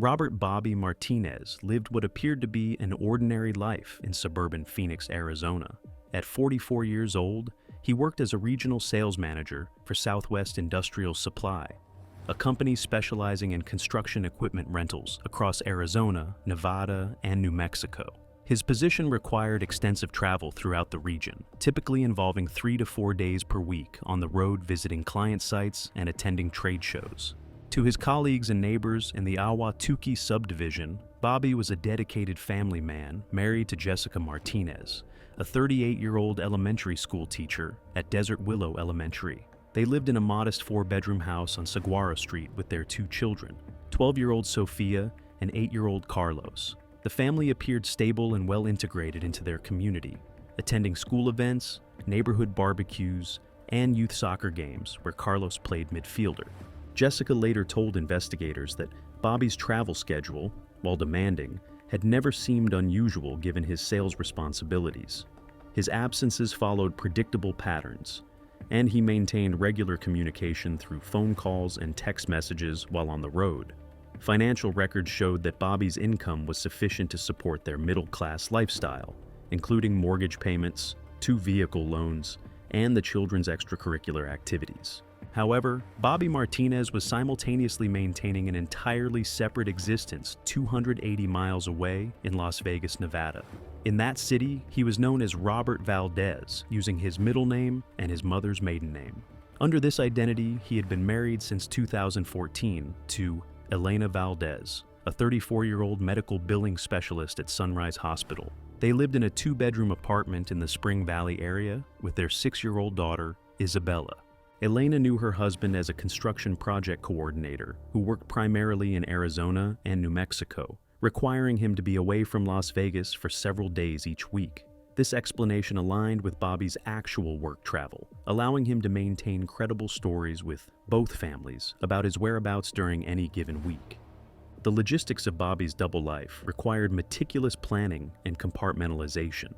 Robert Bobby Martinez lived what appeared to be an ordinary life in suburban Phoenix, Arizona. At 44 years old, he worked as a regional sales manager for Southwest Industrial Supply, a company specializing in construction equipment rentals across Arizona, Nevada, and New Mexico. His position required extensive travel throughout the region, typically involving 3 to 4 days per week on the road visiting client sites and attending trade shows. To his colleagues and neighbors in the Ahwatukee subdivision, Bobby was a dedicated family man married to Jessica Martinez, a 38-year-old elementary school teacher at Desert Willow Elementary. They lived in a modest 4-bedroom house on Saguaro Street with their 2 children, 12-year-old Sophia and 8-year-old Carlos. The family appeared stable and well integrated into their community, attending school events, neighborhood barbecues, and youth soccer games where Carlos played midfielder. Jessica later told investigators that Bobby's travel schedule, while demanding, had never seemed unusual given his sales responsibilities. His absences followed predictable patterns, and he maintained regular communication through phone calls and text messages while on the road. Financial records showed that Bobby's income was sufficient to support their middle-class lifestyle, including mortgage payments, 2 vehicle loans, and the children's extracurricular activities. However, Bobby Martinez was simultaneously maintaining an entirely separate existence 280 miles away in Las Vegas, Nevada. In that city, he was known as Robert Valdez, using his middle name and his mother's maiden name. Under this identity, he had been married since 2014 to Elena Valdez, a 34-year-old medical billing specialist at Sunrise Hospital. They lived in a 2-bedroom apartment in the Spring Valley area with their 6-year-old daughter, Isabella. Elena knew her husband as a construction project coordinator who worked primarily in Arizona and New Mexico, requiring him to be away from Las Vegas for several days each week. This explanation aligned with Bobby's actual work travel, allowing him to maintain credible stories with both families about his whereabouts during any given week. The logistics of Bobby's double life required meticulous planning and compartmentalization.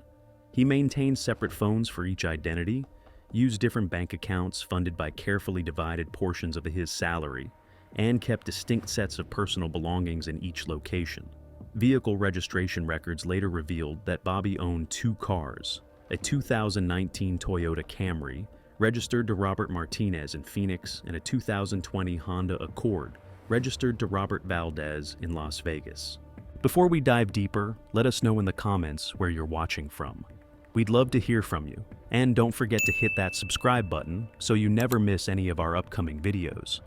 He maintained separate phones for each identity, used different bank accounts funded by carefully divided portions of his salary, and kept distinct sets of personal belongings in each location. Vehicle registration records later revealed that Bobby owned 2 cars, a 2019 Toyota Camry, registered to Robert Martinez in Phoenix, and a 2020 Honda Accord, registered to Robert Valdez in Las Vegas. Before we dive deeper, let us know in the comments where you're watching from. We'd love to hear from you, and don't forget to hit that subscribe button so you never miss any of our upcoming videos.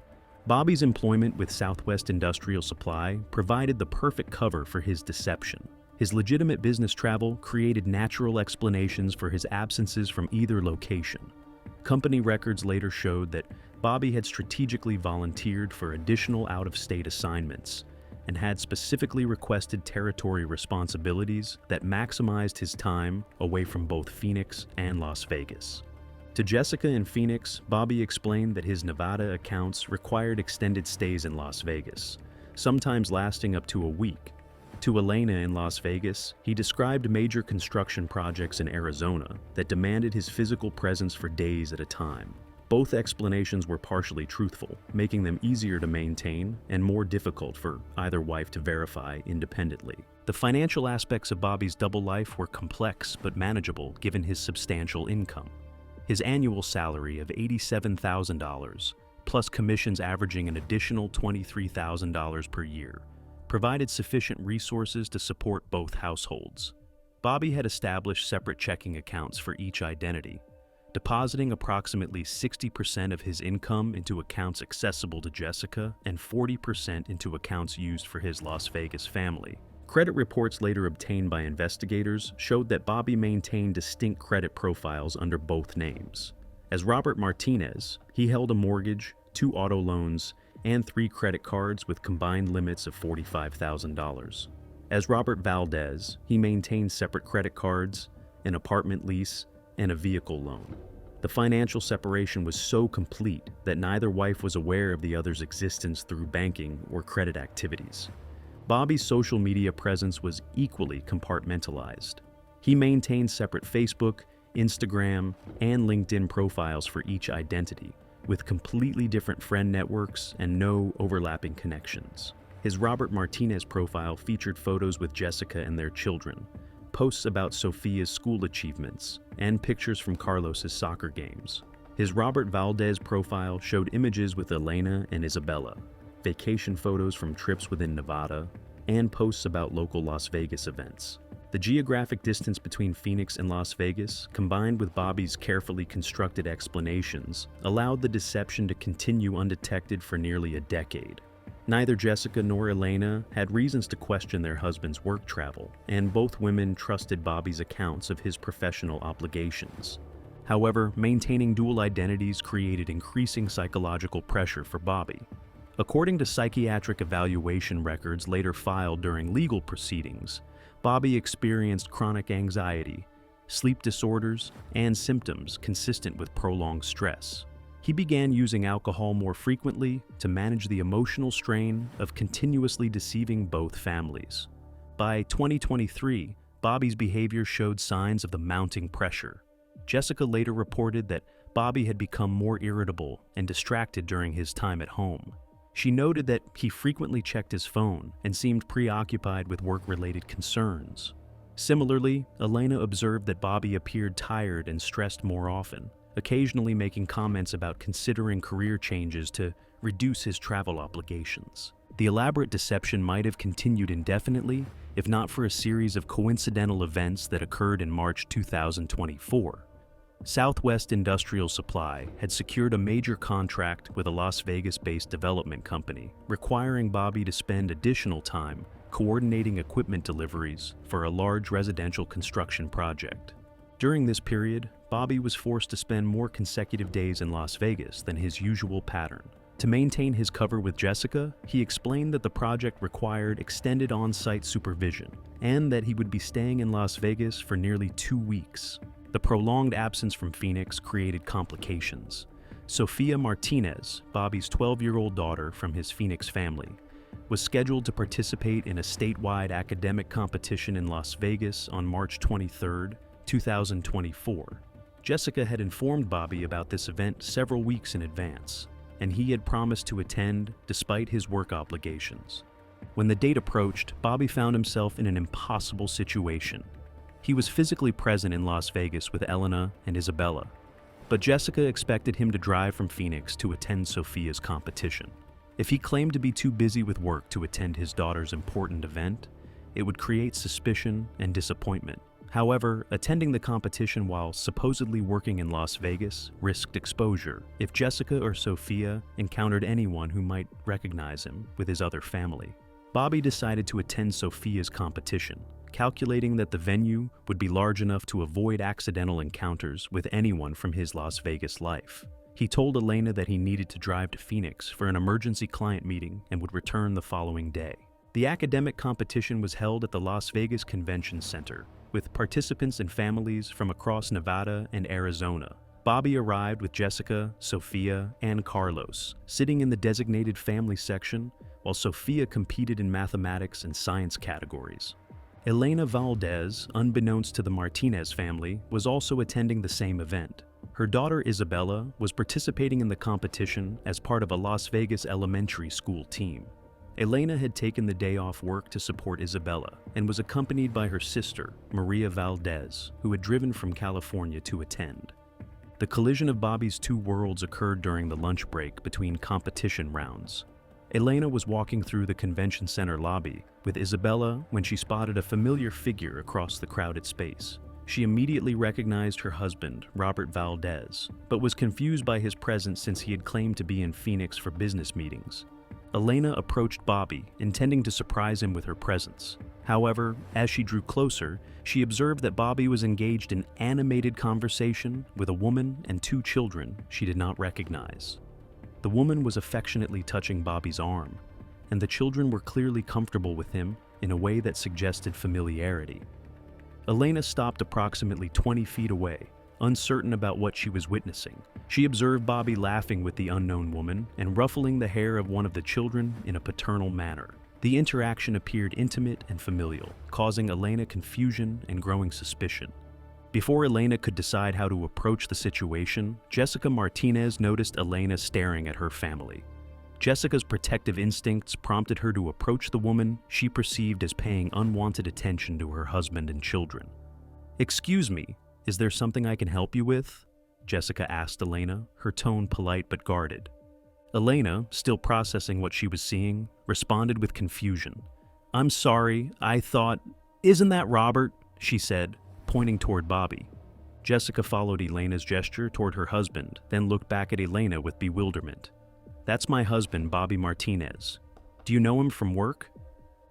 Bobby's employment with Southwest Industrial Supply provided the perfect cover for his deception. His legitimate business travel created natural explanations for his absences from either location. Company records later showed that Bobby had strategically volunteered for additional out-of-state assignments and had specifically requested territory responsibilities that maximized his time away from both Phoenix and Las Vegas. To Jessica in Phoenix, Bobby explained that his Nevada accounts required extended stays in Las Vegas, sometimes lasting up to a week. To Elena in Las Vegas, he described major construction projects in Arizona that demanded his physical presence for days at a time. Both explanations were partially truthful, making them easier to maintain and more difficult for either wife to verify independently. The financial aspects of Bobby's double life were complex but manageable given his substantial income. His annual salary of $87,000, plus commissions averaging an additional $23,000 per year, provided sufficient resources to support both households. Bobby had established separate checking accounts for each identity, depositing approximately 60% of his income into accounts accessible to Jessica and 40% into accounts used for his Las Vegas family. Credit reports later obtained by investigators showed that Bobby maintained distinct credit profiles under both names. As Robert Martinez, he held a mortgage, 2 auto loans, and 3 credit cards with combined limits of $45,000. As Robert Valdez, he maintained separate credit cards, an apartment lease, and a vehicle loan. The financial separation was so complete that neither wife was aware of the other's existence through banking or credit activities. Bobby's social media presence was equally compartmentalized. He maintained separate Facebook, Instagram, and LinkedIn profiles for each identity, with completely different friend networks and no overlapping connections. His Robert Martinez profile featured photos with Jessica and their children, posts about Sofia's school achievements, and pictures from Carlos's soccer games. His Robert Valdez profile showed images with Elena and Isabella, vacation photos from trips within Nevada, and posts about local Las Vegas events. The geographic distance between Phoenix and Las Vegas, combined with Bobby's carefully constructed explanations, allowed the deception to continue undetected for nearly a decade. Neither Jessica nor Elena had reasons to question their husband's work travel, and both women trusted Bobby's accounts of his professional obligations. However, maintaining dual identities created increasing psychological pressure for Bobby. According to psychiatric evaluation records later filed during legal proceedings, Bobby experienced chronic anxiety, sleep disorders, and symptoms consistent with prolonged stress. He began using alcohol more frequently to manage the emotional strain of continuously deceiving both families. By 2023, Bobby's behavior showed signs of the mounting pressure. Jessica later reported that Bobby had become more irritable and distracted during his time at home. She noted that he frequently checked his phone and seemed preoccupied with work-related concerns. Similarly, Elena observed that Bobby appeared tired and stressed more often, occasionally making comments about considering career changes to reduce his travel obligations. The elaborate deception might have continued indefinitely if not for a series of coincidental events that occurred in March 2024. Southwest Industrial Supply had secured a major contract with a Las Vegas-based development company, requiring Bobby to spend additional time coordinating equipment deliveries for a large residential construction project. During this period, Bobby was forced to spend more consecutive days in Las Vegas than his usual pattern. To maintain his cover with Jessica, he explained that the project required extended on-site supervision and that he would be staying in Las Vegas for nearly 2 weeks. The prolonged absence from Phoenix created complications. Sofia Martinez, Bobby's 12-year-old daughter from his Phoenix family, was scheduled to participate in a statewide academic competition in Las Vegas on March 23, 2024. Jessica had informed Bobby about this event several weeks in advance, and he had promised to attend despite his work obligations. When the date approached, Bobby found himself in an impossible situation. He was physically present in Las Vegas with Elena and Isabella, but Jessica expected him to drive from Phoenix to attend Sofia's competition. If he claimed to be too busy with work to attend his daughter's important event, it would create suspicion and disappointment. However, attending the competition while supposedly working in Las Vegas risked exposure if Jessica or Sofia encountered anyone who might recognize him with his other family. Bobby decided to attend Sofia's competition, calculating that the venue would be large enough to avoid accidental encounters with anyone from his Las Vegas life. He told Elena that he needed to drive to Phoenix for an emergency client meeting and would return the following day. The academic competition was held at the Las Vegas Convention Center, with participants and families from across Nevada and Arizona. Bobby arrived with Jessica, Sofia, and Carlos, sitting in the designated family section, while Sofia competed in mathematics and science categories. Elena Valdez, unbeknownst to the Martinez family, was also attending the same event. Her daughter Isabella was participating in the competition as part of a Las Vegas elementary school team. Elena had taken the day off work to support Isabella and was accompanied by her sister, Maria Valdez, who had driven from California to attend. The collision of Bobby's two worlds occurred during the lunch break between competition rounds. Elena was walking through the convention center lobby with Isabella when she spotted a familiar figure across the crowded space. She immediately recognized her husband, Robert Valdez, but was confused by his presence since he had claimed to be in Phoenix for business meetings. Elena approached Bobby, intending to surprise him with her presence. However, as she drew closer, she observed that Bobby was engaged in animated conversation with a woman and 2 children she did not recognize. The woman was affectionately touching Bobby's arm, and the children were clearly comfortable with him in a way that suggested familiarity. Elena stopped approximately 20 feet away, uncertain about what she was witnessing. She observed Bobby laughing with the unknown woman and ruffling the hair of one of the children in a paternal manner. The interaction appeared intimate and familial, causing Elena confusion and growing suspicion. Before Elena could decide how to approach the situation, Jessica Martinez noticed Elena staring at her family. Jessica's protective instincts prompted her to approach the woman she perceived as paying unwanted attention to her husband and children. "Excuse me, is there something I can help you with?" Jessica asked Elena, her tone polite but guarded. Elena, still processing what she was seeing, responded with confusion. "I'm sorry, I thought, isn't that Robert?" she said, pointing toward Bobby. Jessica followed Elena's gesture toward her husband, then looked back at Elena with bewilderment. "That's my husband, Bobby Martinez. Do you know him from work?"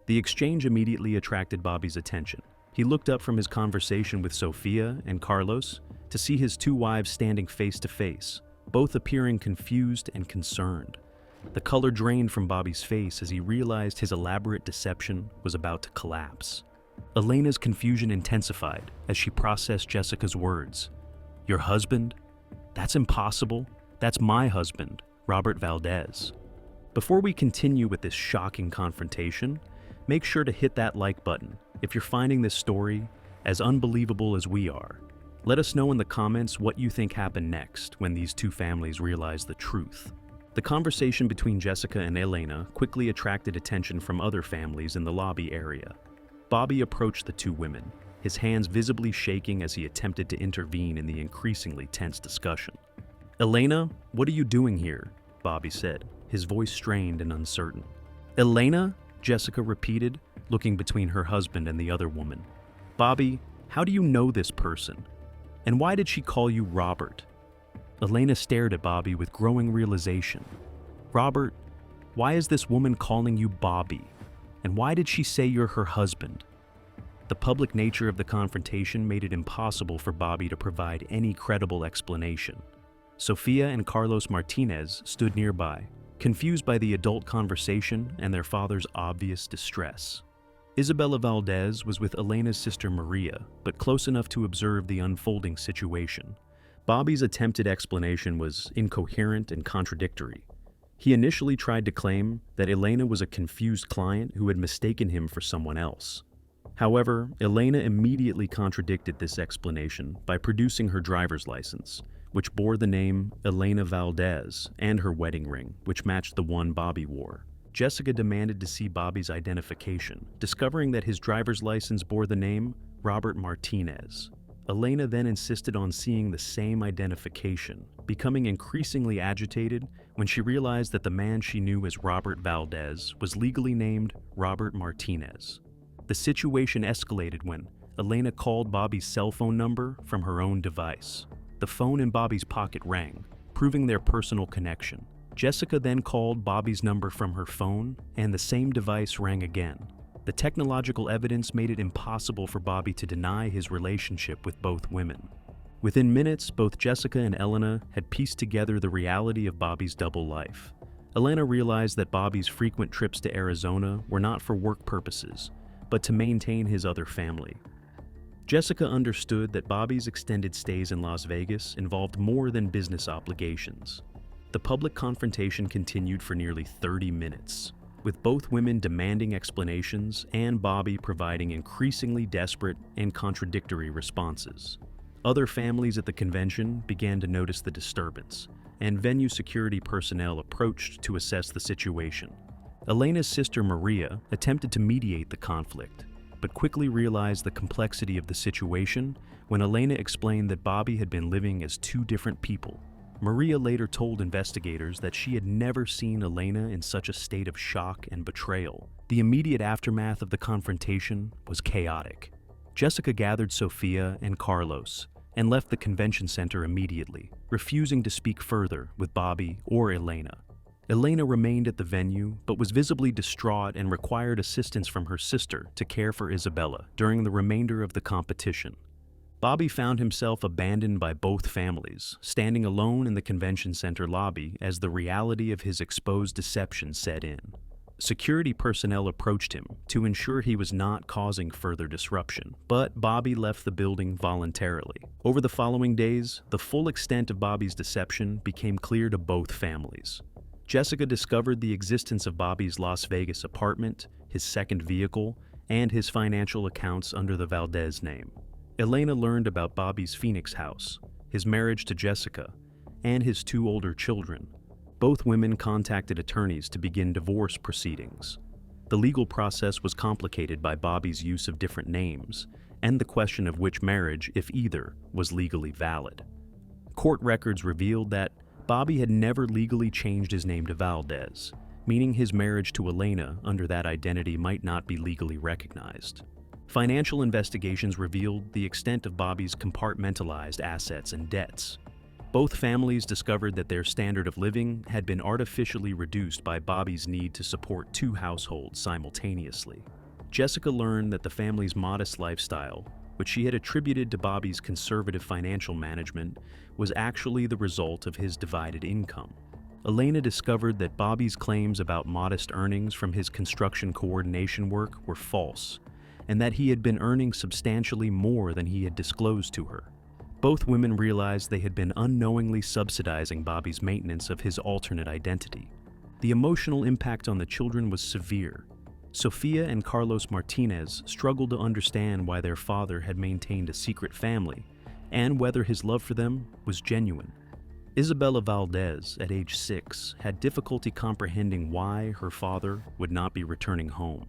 The exchange immediately attracted Bobby's attention. He looked up from his conversation with Sofia and Carlos to see his two wives standing face to face, both appearing confused and concerned. The color drained from Bobby's face as he realized his elaborate deception was about to collapse. Elena's confusion intensified as she processed Jessica's words. "Your husband? That's impossible. That's my husband, Robert Valdez." Before we continue with this shocking confrontation, make sure to hit that like button if you're finding this story as unbelievable as we are. Let us know in the comments what you think happened next when these two families realized the truth. The conversation between Jessica and Elena quickly attracted attention from other families in the lobby area. Bobby approached the two women, his hands visibly shaking as he attempted to intervene in the increasingly tense discussion. "Elena, what are you doing here?" Bobby said, his voice strained and uncertain. "Elena?" Jessica repeated, looking between her husband and the other woman. "Bobby, how do you know this person? And why did she call you Robert?" Elena stared at Bobby with growing realization. "Robert, why is this woman calling you Bobby? And why did she say you're her husband?" The public nature of the confrontation made it impossible for Bobby to provide any credible explanation. Sofia and Carlos Martinez stood nearby, confused by the adult conversation and their father's obvious distress. Isabella Valdez was with Elena's sister Maria, but close enough to observe the unfolding situation. Bobby's attempted explanation was incoherent and contradictory. He initially tried to claim that Elena was a confused client who had mistaken him for someone else. However, Elena immediately contradicted this explanation by producing her driver's license, which bore the name Elena Valdez, and her wedding ring, which matched the one Bobby wore. Jessica demanded to see Bobby's identification, discovering that his driver's license bore the name Robert Martinez. Elena then insisted on seeing the same identification, becoming increasingly agitated when she realized that the man she knew as Robert Valdez was legally named Robert Martinez. The situation escalated when Elena called Bobby's cell phone number from her own device. The phone in Bobby's pocket rang, proving their personal connection. Jessica then called Bobby's number from her phone, and the same device rang again. The technological evidence made it impossible for Bobby to deny his relationship with both women. Within minutes, both Jessica and Elena had pieced together the reality of Bobby's double life. Elena realized that Bobby's frequent trips to Arizona were not for work purposes, but to maintain his other family. Jessica understood that Bobby's extended stays in Las Vegas involved more than business obligations. The public confrontation continued for nearly 30 minutes, with both women demanding explanations and Bobby providing increasingly desperate and contradictory responses. Other families at the convention began to notice the disturbance, and venue security personnel approached to assess the situation. Elena's sister Maria attempted to mediate the conflict, but quickly realized the complexity of the situation when Elena explained that Bobby had been living as two different people. Maria later told investigators that she had never seen Elena in such a state of shock and betrayal. The immediate aftermath of the confrontation was chaotic. Jessica gathered Sofia and Carlos and left the convention center immediately, refusing to speak further with Bobby or Elena. Elena remained at the venue, but was visibly distraught and required assistance from her sister to care for Isabella during the remainder of the competition. Bobby found himself abandoned by both families, standing alone in the convention center lobby as the reality of his exposed deception set in. Security personnel approached him to ensure he was not causing further disruption, but Bobby left the building voluntarily. Over the following days, the full extent of Bobby's deception became clear to both families. Jessica discovered the existence of Bobby's Las Vegas apartment, his second vehicle, and his financial accounts under the Valdez name. Elena learned about Bobby's Phoenix house, his marriage to Jessica, and his two older children. Both women contacted attorneys to begin divorce proceedings. The legal process was complicated by Bobby's use of different names and the question of which marriage, if either, was legally valid. Court records revealed that Bobby had never legally changed his name to Valdez, meaning his marriage to Elena under that identity might not be legally recognized. Financial investigations revealed the extent of Bobby's compartmentalized assets and debts. Both families discovered that their standard of living had been artificially reduced by Bobby's need to support two households simultaneously. Jessica learned that the family's modest lifestyle, which she had attributed to Bobby's conservative financial management, was actually the result of his divided income. Elena discovered that Bobby's claims about modest earnings from his construction coordination work were false, and that he had been earning substantially more than he had disclosed to her. Both women realized they had been unknowingly subsidizing Bobby's maintenance of his alternate identity. The emotional impact on the children was severe. Sofia and Carlos Martinez struggled to understand why their father had maintained a secret family and whether his love for them was genuine. Isabella Valdez, at age 6, had difficulty comprehending why her father would not be returning home.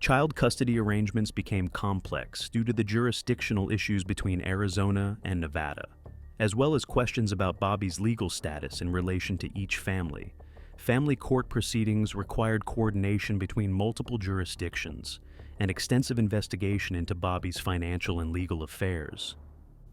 Child custody arrangements became complex due to the jurisdictional issues between Arizona and Nevada, as well as questions about Bobby's legal status in relation to each family. Family court proceedings required coordination between multiple jurisdictions and extensive investigation into Bobby's financial and legal affairs.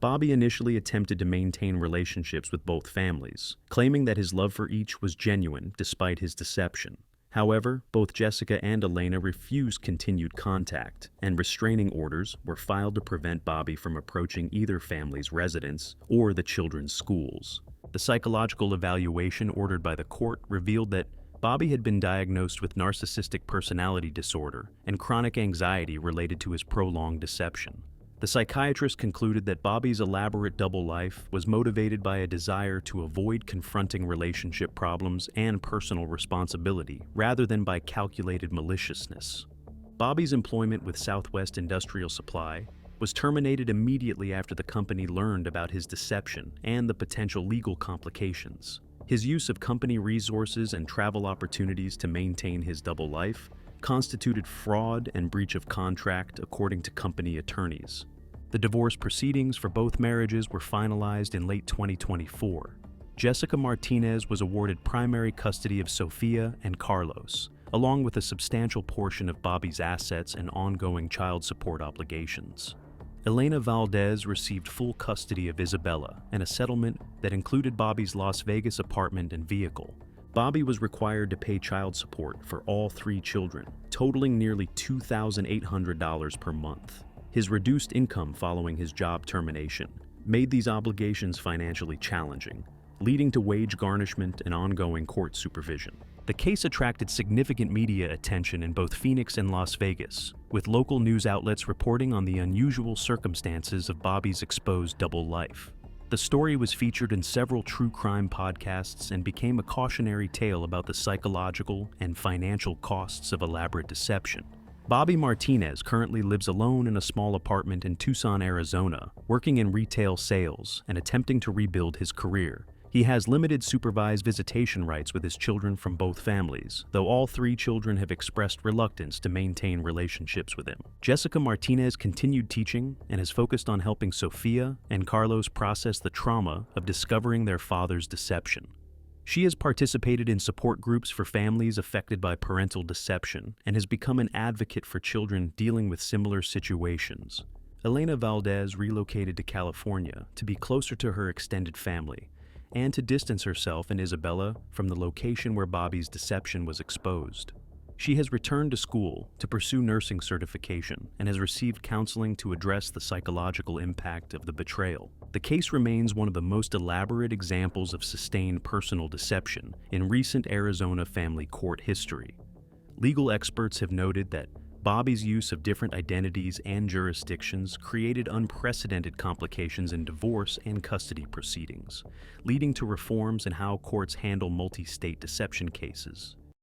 Bobby initially attempted to maintain relationships with both families, claiming that his love for each was genuine despite his deception. However, both Jessica and Elena refused continued contact, and restraining orders were filed to prevent Bobby from approaching either family's residence or the children's schools. The psychological evaluation ordered by the court revealed that Bobby had been diagnosed with narcissistic personality disorder and chronic anxiety related to his prolonged deception. The psychiatrist concluded that Bobby's elaborate double life was motivated by a desire to avoid confronting relationship problems and personal responsibility, rather than by calculated maliciousness. Bobby's employment with Southwest Industrial Supply was terminated immediately after the company learned about his deception and the potential legal complications. His use of company resources and travel opportunities to maintain his double life constituted fraud and breach of contract, according to company attorneys. The divorce proceedings for both marriages were finalized in late 2024. Jessica Martinez was awarded primary custody of Sofia and Carlos, along with a substantial portion of Bobby's assets and ongoing child support obligations. Elena Valdez received full custody of Isabella and a settlement that included Bobby's Las Vegas apartment and vehicle. Bobby was required to pay child support for all 3 children, totaling nearly $2,800 per month. His reduced income following his job termination made these obligations financially challenging, leading to wage garnishment and ongoing court supervision. The case attracted significant media attention in both Phoenix and Las Vegas, with local news outlets reporting on the unusual circumstances of Bobby's exposed double life. The story was featured in several true crime podcasts and became a cautionary tale about the psychological and financial costs of elaborate deception. Bobby Martinez currently lives alone in a small apartment in Tucson, Arizona, working in retail sales and attempting to rebuild his career. He has limited supervised visitation rights with his children from both families, though all 3 children have expressed reluctance to maintain relationships with him. Jessica Martinez continued teaching and has focused on helping Sofia and Carlos process the trauma of discovering their father's deception. She has participated in support groups for families affected by parental deception and has become an advocate for children dealing with similar situations. Elena Valdez relocated to California to be closer to her extended family and to distance herself and Isabella from the location where Bobby's deception was exposed. She has returned to school to pursue nursing certification and has received counseling to address the psychological impact of the betrayal. The case remains one of the most elaborate examples of sustained personal deception in recent Arizona family court history. Legal experts have noted that Bobby's use of different identities and jurisdictions created unprecedented complications in divorce and custody proceedings, leading to reforms in how courts handle multi-state deception cases.